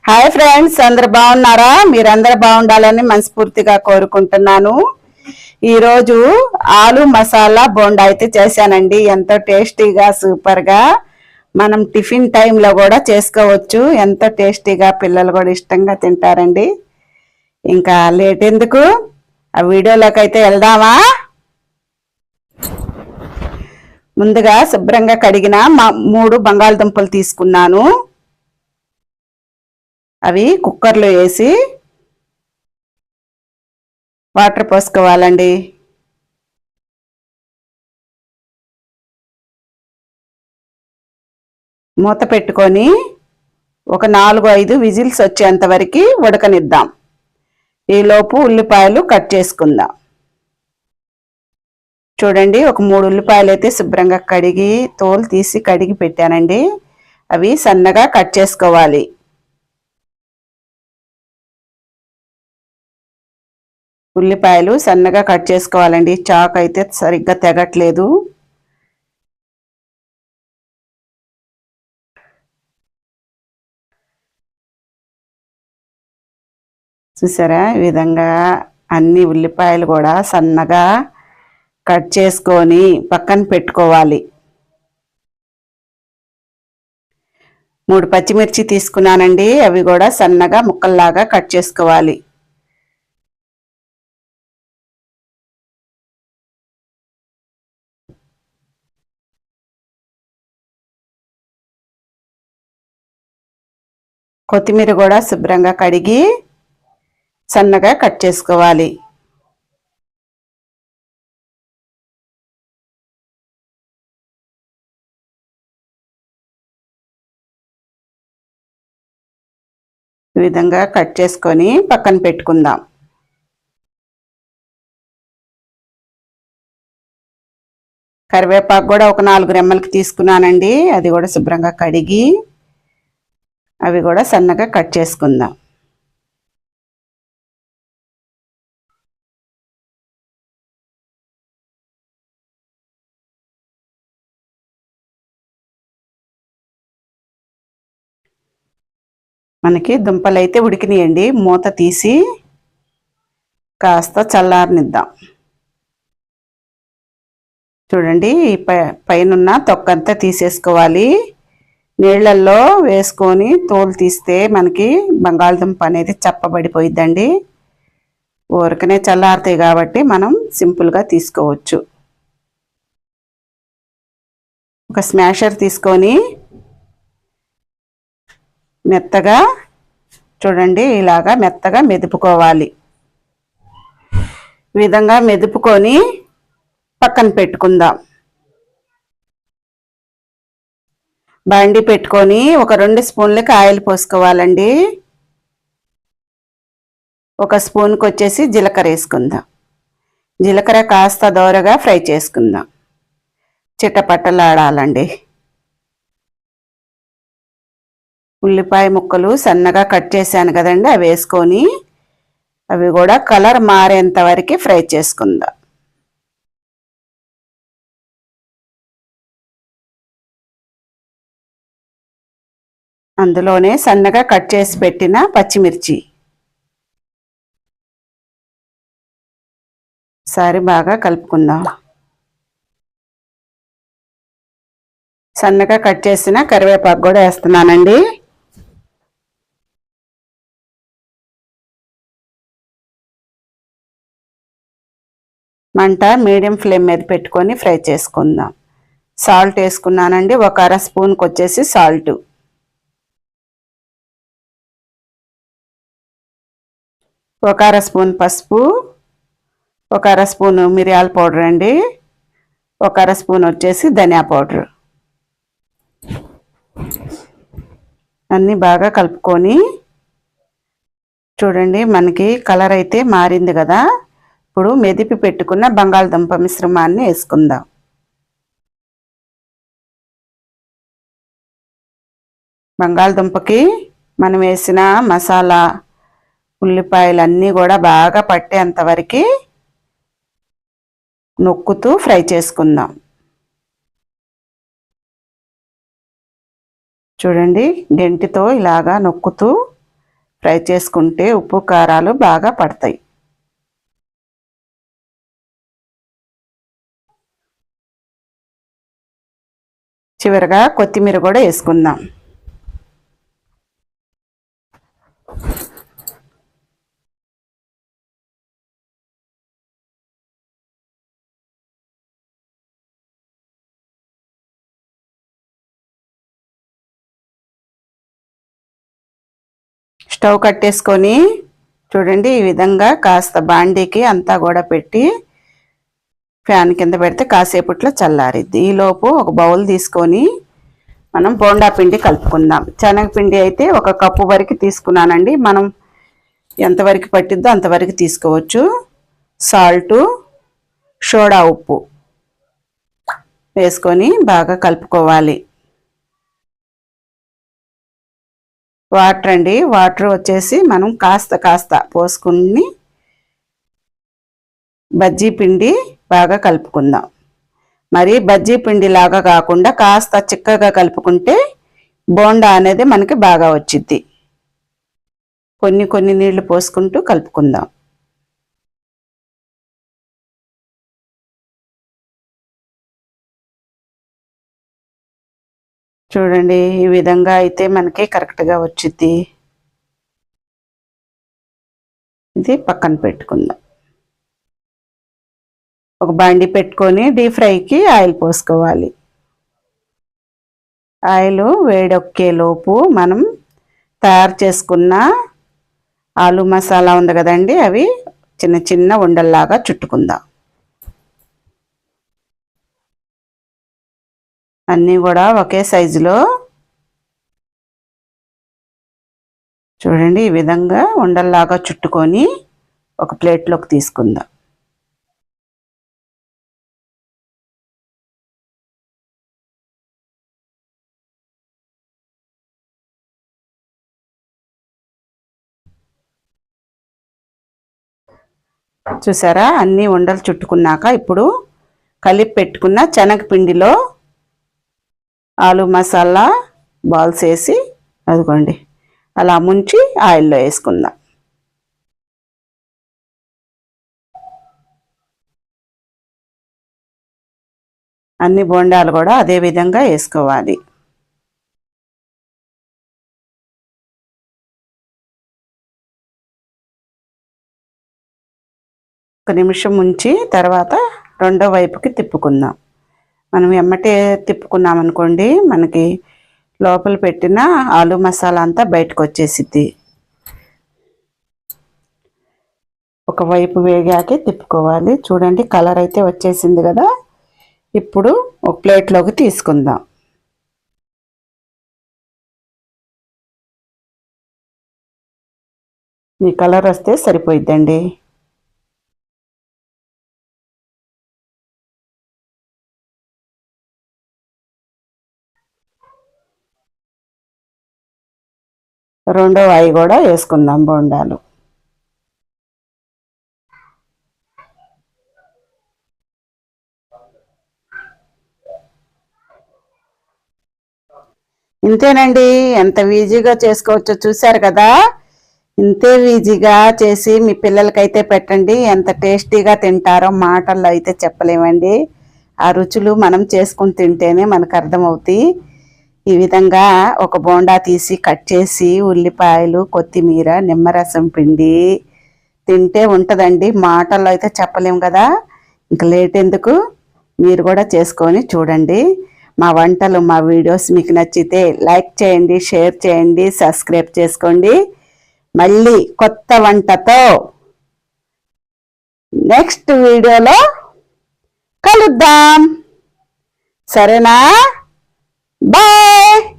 Hi friends, అందరు బాగున్నారా? మీరందరూ బాగుండాలని మనస్ఫూర్తిగా కోరుకుంటున్నాను. ఈరోజు ఆలు మసాలా బోండా అయితే చేశానండి. ఎంతో టేస్టీగా సూపర్గా మనం టిఫిన్ టైంలో కూడా చేసుకోవచ్చు. ఎంతో టేస్టీగా పిల్లలు కూడా ఇష్టంగా తింటారండి. ఇంకా లేట్ ఎందుకు, ఆ వీడియోలోకి అయితే వెళ్దామా? ముందుగా శుభ్రంగా కడిగిన 3 బంగాళదుంపలు తీసుకున్నాను. అవి కుక్కర్లో వేసి వాటర్ పోసుకోవాలండి. మూత పెట్టుకొని ఒక 4-5 విజిల్స్ వచ్చేంత వరకు ఉడకనిద్దాం. ఈలోపు ఉల్లిపాయలు కట్ చేసుకుందాం. చూడండి, ఒక 3 ఉల్లిపాయలు అయితే శుభ్రంగా కడిగి తోలు తీసి కడిగి పెట్టానండి. అవి సన్నగా కట్ చేసుకోవాలి. ఉల్లిపాయలు సన్నగా కట్ చేసుకోవాలండి. చాకు అయితే సరిగ్గా తెగట్లేదు. చూసారా, ఈ విధంగా అన్ని ఉల్లిపాయలు కూడా సన్నగా కట్ చేసుకొని పక్కన పెట్టుకోవాలి. 3 పచ్చిమిర్చి తీసుకున్నానండి. అవి కూడా సన్నగా ముక్కల్లాగా కట్ చేసుకోవాలి. కొత్తిమీర కూడా శుభ్రంగా కడిగి సన్నగా కట్ చేసుకోవాలి. ఈ విధంగా కట్ చేసుకొని పక్కన పెట్టుకుందాం. కరివేపాకు కూడా ఒక 4 రెమ్మలకి తీసుకున్నానండి. అది కూడా శుభ్రంగా కడిగి అవి కూడా సన్నగా కట్ చేసుకుందాం. మనకి దుంపలు అయితే ఉడికినాయండి. మూత తీసి కాస్త చల్లారనిద్దాం. చూడండి, ఈ పైనున్న తొక్కంతా తీసేసుకోవాలి. నీళ్ళల్లో వేసుకొని తోలు తీస్తే మనకి బంగాళదుంప అనేది చప్పబడిపోయిద్దండి. ఊరకనే చల్లారుతాయి కాబట్టి మనం సింపుల్గా తీసుకోవచ్చు. ఒక స్మాషర్ తీసుకొని మెత్తగా చూడండి ఇలాగా మెత్తగా మెదుపుకోవాలి. ఈ విధంగా మెదుపుకొని పక్కన పెట్టుకుందాం. బండి పెట్టుకొని ఒక 2 స్పూన్లకి ఆయిల్ పోసుకోవాలండి. 1 స్పూన్కి వచ్చేసి జీలకర్ర వేసుకుందాం. జీలకర్ర కాస్త దోరగా ఫ్రై చేసుకుందాం. చిట్టపట్టలాడాలండి. ఉల్లిపాయ ముక్కలు సన్నగా కట్ చేశాను కదండి, అవి వేసుకొని అవి కూడా కలర్ మారేంత వరకు ఫ్రై చేసుకుందాం. అందులోనే సన్నగా కట్ చేసి పెట్టిన పచ్చిమిర్చి ఒకసారి బాగా కలుపుకుందాం. సన్నగా కట్ చేసిన కరివేపాకు కూడా వేస్తున్నానండి. మంట మీడియం ఫ్లేమ్ మీద పెట్టుకొని ఫ్రై చేసుకుందాం. సాల్ట్ వేసుకున్నానండి. ఒక 1/2 స్పూన్కి వచ్చేసి సాల్ట్, ఒక 1/2 స్పూన్ పసుపు, ఒక 1/2 స్పూన్ మిరియాల పౌడర్ అండి, ఒక 1/2 స్పూన్ వచ్చేసి ధనియా పౌడర్. అన్నీ బాగా కలుపుకొని చూడండి, మనకి కలర్ అయితే మారింది కదా. ఇప్పుడు మెదిపి పెట్టుకున్న బంగాళదుంప మిశ్రమాన్ని వేసుకుందాం. బంగాళదుంపకి మనం వేసిన మసాలా ఉల్లిపాయలు అన్నీ కూడా బాగా పట్టేంత వరకు నొక్కుతూ ఫ్రై చేసుకుందాం. చూడండి, గెంటితో ఇలాగా నొక్కుతూ ఫ్రై చేసుకుంటే ఉప్పు కారాలు బాగా పడతాయి. చివరగా కొత్తిమీర కూడా వేసుకుందాం. స్టవ్ కట్టేసుకొని చూడండి, ఈ విధంగా కాస్త బాండీకి అంతా కూడా పెట్టి ఫ్యాన్ కింద పెడితే కాసేపట్లో చల్లారిద్ది. ఈలోపు ఒక బౌల్ తీసుకొని మనం బోండా పిండి కలుపుకుందాం. శనగపిండి అయితే 1 కప్పు వరకు తీసుకున్నానండి. మనం ఎంతవరకు పట్టిద్దో అంతవరకు తీసుకోవచ్చు. సాల్టు, సోడా ఉప్పు వేసుకొని బాగా కలుపుకోవాలి. వాటర్ అండి, వాటర్ వచ్చేసి మనం కాస్త పోసుకుని బజ్జీ పిండి బాగా కలుపుకుందాం. మరి బజ్జీ పిండి లాగా కాకుండా కాస్త చిక్కగా కలుపుకుంటే బోండా అనేది మనకి బాగా వచ్చిద్ది. కొన్ని నీళ్లు పోసుకుంటూ కలుపుకుందాం. చూడండి, ఈ విధంగా అయితే మనకి కరెక్ట్గా వచ్చిద్ది. ఇది పక్కన పెట్టుకుందాం. ఒక బాండి పెట్టుకొని డీప్ ఫ్రైకి ఆయిల్ పోసుకోవాలి. ఆయిల్ వేడెక్కేలోపు మనం తయారు చేసుకున్న ఆలు మసాలా ఉంది కదండి, అవి చిన్న ఉండల్లాగా చుట్టుకుందాం. అన్నీ కూడా ఒకే సైజులో చూడండి, ఈ విధంగా ఉండల్లాగా చుట్టుకొని ఒక ప్లేట్లోకి తీసుకుందాం. చూసారా, అన్నీ ఉండలు చుట్టుకున్నాక ఇప్పుడు కలిపి పెట్టుకున్న శనగపిండిలో ఆలు మసాలా బాల్స్ వేసి అదిగోండి అలా ముంచి ఆయిల్లో వేసుకుందాం. అన్ని బోండాలు కూడా అదే విధంగా వేసుకోవాలి. ఒక నిమిషం ఉంచి తర్వాత రెండో వైపుకి తిప్పుకుందాం. మనం ఎమ్మటే తిప్పుకున్నాం అనుకోండి, మనకి లోపల పెట్టిన ఆలు మసాలా అంతా బయటకు వచ్చేసిద్ది. ఒకవైపు వేగాకే తిప్పుకోవాలి. చూడండి, కలర్ అయితే వచ్చేసింది కదా. ఇప్పుడు ఒక ప్లేట్లోకి తీసుకుందాం. ఈ కలర్ వస్తే సరిపోయిద్దండి. రెండో వాయి కూడా వేసుకుందాం బోండాలు. ఇంతేనండి, ఎంత ఈజీగా చేసుకోవచ్చో చూశారు కదా. ఇంతే ఈజీగా చేసి మీ పిల్లలకైతే పెట్టండి. ఎంత టేస్టీగా తింటారో మాటల్లో అయితే చెప్పలేమండి. ఆ రుచులు మనం చేసుకుని తింటేనే మనకు అర్థమవుతాయి. ఈ విధంగా ఒక బోండా తీసి కట్ చేసి ఉల్లిపాయలు, కొత్తిమీర, నిమ్మరసం పిండి తింటే ఉంటుందండి. మాటల్లో అయితే చెప్పలేము కదా. ఇంక లేట్ ఎందుకు, మీరు కూడా చేసుకొని చూడండి. మా వంటలు, మా వీడియోస్ మీకు నచ్చితే లైక్ చేయండి, షేర్ చేయండి, సబ్స్క్రైబ్ చేసుకోండి. మళ్ళీ కొత్త వంటతో నెక్స్ట్ వీడియోలో కలుద్దాం. సరేనా? బాయ్.